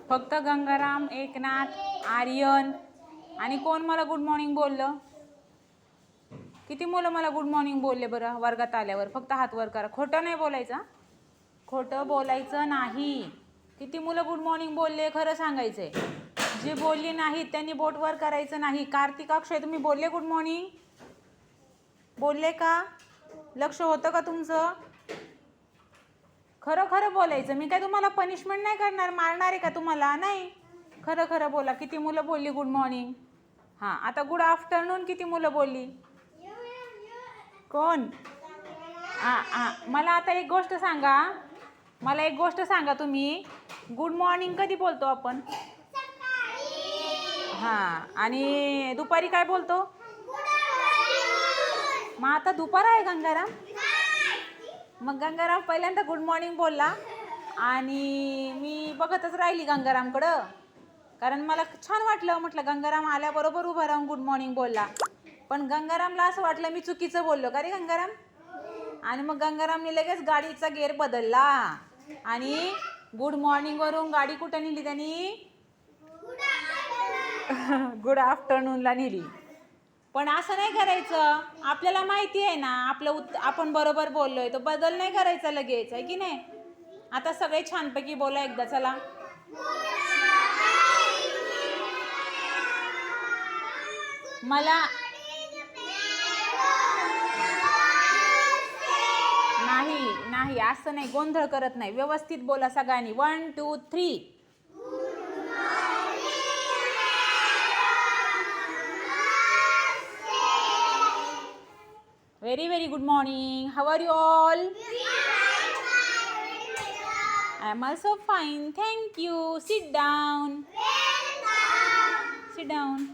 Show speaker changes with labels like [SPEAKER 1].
[SPEAKER 1] फक्त गंगाराम, एकनाथ, आर्यन आणि कोण मला गुड मॉर्निंग बोललं? किती मुलं मला गुड मॉर्निंग बोलले बरं वर्गात आल्यावर? फक्त हात वर करा. खोटं नाही बोलायचं, खोटं बोलायचं नाही. किती मुलं गुड मॉर्निंग बोलले खरं सांगायचंय. जे बोलली नाहीत त्यांनी बोट वर करायचं नाही. कार्तिक, अक्षय तुम्ही बोलले गुड मॉर्निंग? बोलले का? लक्ष होतं का तुमचं? खरं खरं बोलायचं. मी काय तुम्हाला पनिशमेंट नाही करणार, मारणार आहे का तुम्हाला? नाही. खरं खरं बोला. किती मुलं बोलली गुड मॉर्निंग? हां, आता गुड आफ्टरनून किती मुलं बोलली? कोण? मला आता एक गोष्ट सांगा, मला एक गोष्ट सांगा तुम्ही. गुड मॉर्निंग कधी बोलतो आपण? हां, आणि दुपारी काय बोलतो? मग आता दुपार आहे गंगाराम. मग गंगाराम पहिल्यांदा गुड मॉर्निंग बोलला आणि मी बघतच राहिली गंगारामकडं, कारण मला छान वाटलं. म्हटलं गंगाराम आल्याबरोबर उभं राहून गुड मॉर्निंग बोलला. पण गंगारामला असं वाटलं मी चुकीचं बोललो का रे गंगाराम. आणि मग गंगारामने लगेच गाडीचा गेअर बदलला आणि गुड मॉर्निंगवरून गाडी कुठं नेली त्यांनी? गुड आफ्टरनूनला नेली. पण असं नाही करायचं. आपल्याला माहिती आहे ना आपलं आपण बरोबर बोललोय, तो बदल नाही करायचा लगेच, आहे की नाही? आता सगळे छानपैकी बोला एकदा. चला, मला नाही नाही असं नाही, गोंधळ करत नाही. व्यवस्थित बोला सगळ्यांनी. 1 2 3. Very, very good morning. How are you all? I am also fine. Thank you. Sit down. Sit down.